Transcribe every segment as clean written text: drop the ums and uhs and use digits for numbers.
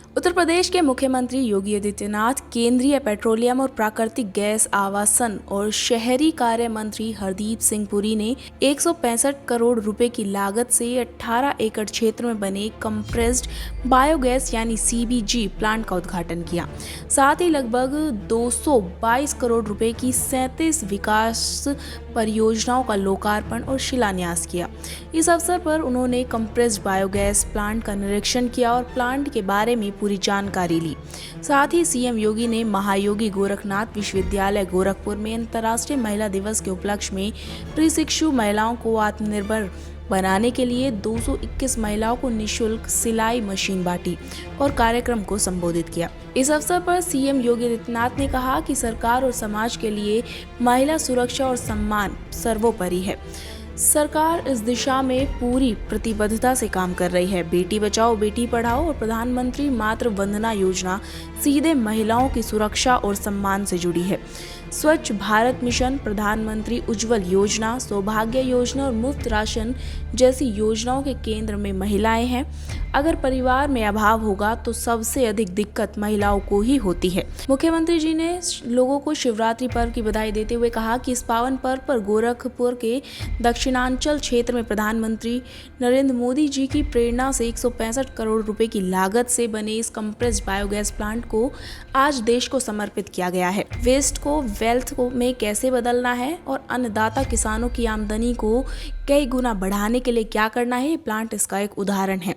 उत्तर प्रदेश के मुख्यमंत्री योगी आदित्यनाथ, केंद्रीय पेट्रोलियम और प्राकृतिक गैस, आवासन और शहरी कार्य मंत्री हरदीप सिंह पुरी ने 165 करोड़ रुपए की लागत से 18 एकड़ क्षेत्र में बने कंप्रेस्ड बायोगैस यानी सीबीजी प्लांट का उद्घाटन किया। साथ ही लगभग 222 करोड़ रुपए की 37 विकास परियोजनाओं का लोकार्पण और शिलान्यास किया। इस अवसर पर उन्होंने कंप्रेस्ड बायोगैस प्लांट का निरीक्षण किया और प्लांट के बारे में पूरी जानकारी ली। साथ ही सीएम योगी ने महायोगी गोरखनाथ विश्वविद्यालय गोरखपुर में अंतर्राष्ट्रीय महिला दिवस के उपलक्ष्य में प्रशिक्षु महिलाओं को आत्मनिर्भर बनाने के लिए 221 महिलाओं को निःशुल्क सिलाई मशीन बांटी और कार्यक्रम को संबोधित किया। इस अवसर पर सीएम योगी आदित्यनाथ ने कहा कि सरकार और समाज के लिए महिला सुरक्षा और सम्मान सर्वोपरि है। सरकार इस दिशा में पूरी प्रतिबद्धता से काम कर रही है। बेटी बचाओ बेटी पढ़ाओ और प्रधानमंत्री मातृ वंदना योजना सीधे महिलाओं की सुरक्षा और सम्मान से जुड़ी है। स्वच्छ भारत मिशन, प्रधानमंत्री उज्ज्वल योजना, सौभाग्य योजना और मुफ्त राशन जैसी योजनाओं के केंद्र में महिलाएं हैं। अगर परिवार में अभाव होगा तो सबसे अधिक दिक्कत महिलाओं को ही होती है। मुख्यमंत्री जी ने लोगों को शिवरात्रि पर्व की बधाई देते हुए कहा कि इस पावन पर्व पर गोरखपुर के दक्षिणांचल क्षेत्र में प्रधानमंत्री नरेंद्र मोदी जी की प्रेरणा से 165 करोड़ रुपए की लागत से बने इस कंप्रेस्ड बायोगैस प्लांट को आज देश को समर्पित किया गया है। वेस्ट को वेल्थ में कैसे बदलना है और अन्नदाता किसानों की आमदनी को कई गुना बढ़ाने के लिए क्या करना है, ये प्लांट इसका एक उदाहरण है।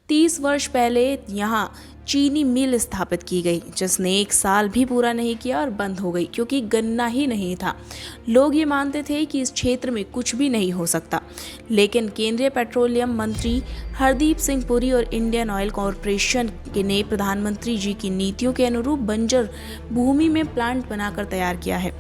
30 वर्ष पहले यहाँ चीनी मिल स्थापित की गई, जिसने 1 साल भी पूरा नहीं किया और बंद हो गई क्योंकि गन्ना ही नहीं था। लोग ये मानते थे कि इस क्षेत्र में कुछ भी नहीं हो सकता, लेकिन केंद्रीय पेट्रोलियम मंत्री हरदीप सिंह पुरी और इंडियन ऑयल कॉरपोरेशन ने प्रधानमंत्री जी की नीतियों के अनुरूप बंजर भूमि में प्लांट बनाकर तैयार किया है।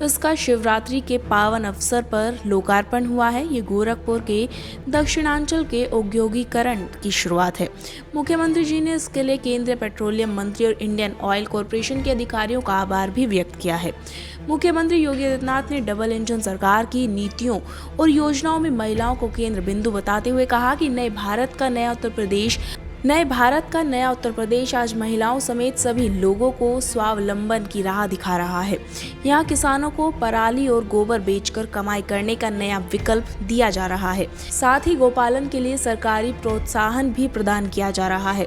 इसका शिवरात्रि के पावन अवसर पर लोकार्पण हुआ है। ये गोरखपुर के दक्षिणांचल के औद्योगिकरण की शुरुआत है। मुख्यमंत्री जी ने इसके लिए केंद्रीय पेट्रोलियम मंत्री और इंडियन ऑयल कॉरपोरेशन के अधिकारियों का आभार भी व्यक्त किया है। मुख्यमंत्री योगी आदित्यनाथ ने डबल इंजन सरकार की नीतियों और योजनाओं में महिलाओं को केंद्र बिंदु बताते हुए कहा कि नए भारत का नया उत्तर प्रदेश आज महिलाओं समेत सभी लोगों को स्वावलंबन की राह दिखा रहा है। यहाँ किसानों को पराली और गोबर बेचकर कमाई करने का नया विकल्प दिया जा रहा है। साथ ही गोपालन के लिए सरकारी प्रोत्साहन भी प्रदान किया जा रहा है।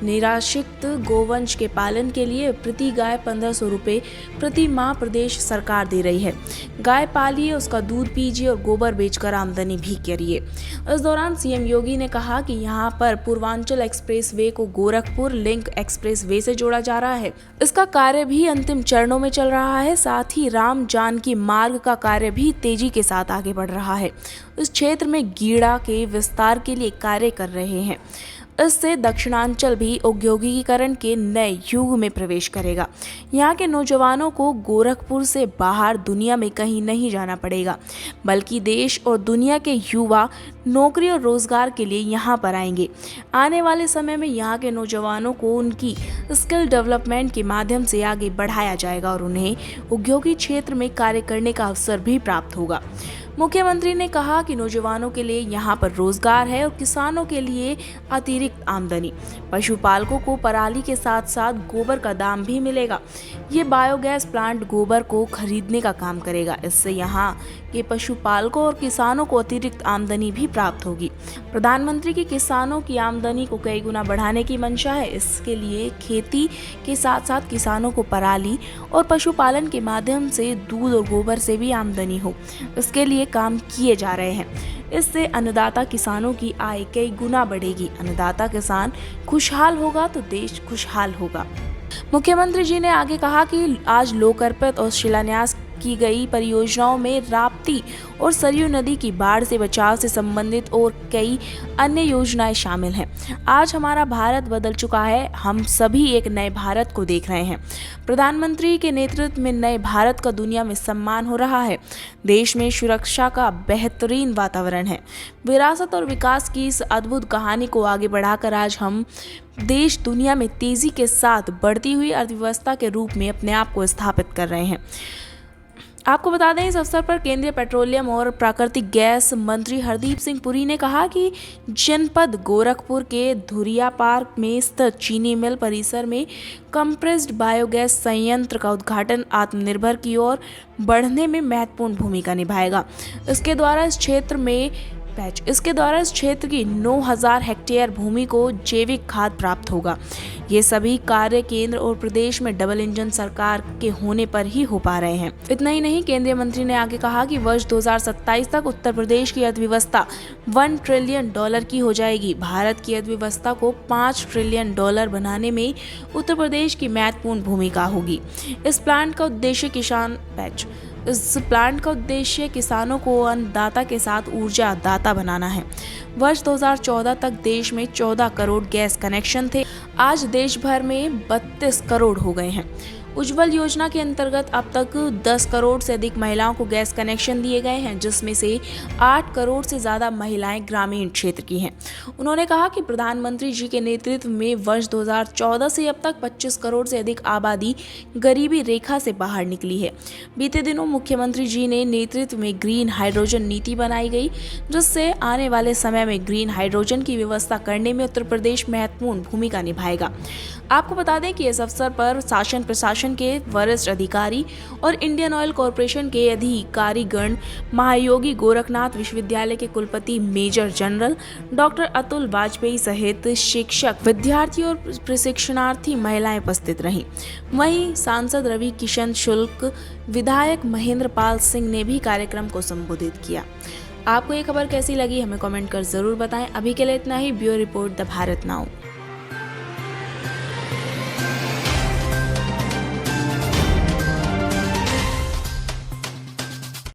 निराश्रित गोवंश के पालन के लिए प्रति गाय 1500 रुपए प्रति माह प्रदेश सरकार दे रही है। गाय पालिए, उसका दूध पीजिए और गोबर बेचकर आमदनी भी करिए। इस दौरान सीएम योगी ने कहा कि यहाँ पर पूर्वांचल एक्सप्रेसवे को गोरखपुर लिंक एक्सप्रेसवे से जोड़ा जा रहा है। इसका कार्य भी अंतिम चरणों में चल रहा है। साथ ही राम जानकी मार्ग का कार्य भी तेजी के साथ आगे बढ़ रहा है। इस क्षेत्र में गीड़ा के विस्तार के लिए कार्य कर रहे हैं। इससे दक्षिणांचल भी औद्योगिकीकरण के नए युग में प्रवेश करेगा। यहाँ के नौजवानों को गोरखपुर से बाहर दुनिया में कहीं नहीं जाना पड़ेगा, बल्कि देश और दुनिया के युवा नौकरी और रोजगार के लिए यहाँ पर आएंगे। आने वाले समय में यहाँ के नौजवानों को उनकी स्किल डेवलपमेंट के माध्यम से आगे बढ़ाया जाएगा और उन्हें औद्योगिक क्षेत्र में कार्य करने का अवसर भी प्राप्त होगा। मुख्यमंत्री ने कहा कि नौजवानों के लिए यहाँ पर रोजगार है और किसानों के लिए अतिरिक्त आमदनी। पशुपालकों को पराली के साथ साथ गोबर का दाम भी मिलेगा। ये बायोगैस प्लांट गोबर को खरीदने का काम करेगा। इससे यहाँ के पशुपालकों और किसानों को अतिरिक्त आमदनी भी प्राप्त होगी। प्रधानमंत्री की किसानों की आमदनी को कई गुना बढ़ाने की मंशा है। इसके लिए खेती के साथ साथ किसानों को पराली और पशुपालन के माध्यम से दूध और गोबर से भी आमदनी हो, इसके लिए काम किए जा रहे हैं। इससे अन्नदाता किसानों की आय कई गुना बढ़ेगी। अन्नदाता किसान खुशहाल होगा तो देश खुशहाल होगा। मुख्यमंत्री जी ने आगे कहा कि आज लोकार्पित और शिलान्यास की गई परियोजनाओं में राप्ती और सरयू नदी की बाढ़ से बचाव से संबंधित और कई अन्य योजनाएं शामिल हैं। आज हमारा भारत बदल चुका है। हम सभी एक नए भारत को देख रहे हैं। प्रधानमंत्री के नेतृत्व में नए भारत का दुनिया में सम्मान हो रहा है। देश में सुरक्षा का बेहतरीन वातावरण है। विरासत और विकास की इस अद्भुत कहानी को आगे बढ़ाकर आज हम देश दुनिया में तेजी के साथ बढ़ती हुई अर्थव्यवस्था के रूप में अपने आप को स्थापित कर रहे हैं। आपको बता दें, इस अवसर पर केंद्रीय पेट्रोलियम और प्राकृतिक गैस मंत्री हरदीप सिंह पुरी ने कहा कि जनपद गोरखपुर के धुरिया पार्क में स्थित चीनी मिल परिसर में कंप्रेस्ड बायोगैस संयंत्र का उद्घाटन आत्मनिर्भर की ओर बढ़ने में महत्वपूर्ण भूमिका निभाएगा। इसके द्वारा इस क्षेत्र की 9000 हेक्टेयर भूमि को जैविक खाद प्राप्त होगा। ये सभी कार्य केंद्र और प्रदेश में डबल इंजन सरकार के होने पर ही हो पा रहे हैं। इतना ही नहीं, केंद्रीय मंत्री ने आगे कहा कि वर्ष 2027 तक उत्तर प्रदेश की अर्थव्यवस्था $1 ट्रिलियन की हो जाएगी। भारत की अर्थव्यवस्था को $5 ट्रिलियन बनाने में उत्तर प्रदेश की महत्वपूर्ण भूमिका होगी। इस प्लांट का उद्देश्य किसानों को अन्नदाता के साथ ऊर्जा दाता बनाना है। वर्ष 2014 तक देश में 14 करोड़ गैस कनेक्शन थे, आज देश भर में 32 करोड़ हो गए हैं। उज्ज्वल योजना के अंतर्गत अब तक 10 करोड़ से अधिक महिलाओं को गैस कनेक्शन दिए गए हैं, जिसमें से 8 करोड़ से ज़्यादा महिलाएं ग्रामीण क्षेत्र की हैं। उन्होंने कहा कि प्रधानमंत्री जी के नेतृत्व में वर्ष 2014 से अब तक 25 करोड़ से अधिक आबादी गरीबी रेखा से बाहर निकली है। बीते दिनों मुख्यमंत्री जी ने नेतृत्व में ग्रीन हाइड्रोजन नीति बनाई गई, जिससे आने वाले समय में ग्रीन हाइड्रोजन की व्यवस्था करने में उत्तर प्रदेश महत्वपूर्ण भूमिका निभाएगा। आपको बता दें कि इस अवसर पर शासन प्रशासन के वरिष्ठ अधिकारी और इंडियन ऑयल कॉरपोरेशन के अधिकारीगण, महायोगी गोरखनाथ विश्वविद्यालय के कुलपति major general doctor Atul Vajpayee सहित शिक्षक, विद्यार्थी और प्रशिक्षणार्थी महिलाएं उपस्थित रहीं। वहीं सांसद रवि किशन शुक्ल, विधायक महेंद्र पाल सिंह ने भी कार्यक्रम को संबोधित किया। आपको ये खबर कैसी लगी, हमें कमेंट कर जरूर बताएं। अभी के लिए इतना ही। Bureau report, the Bharat now.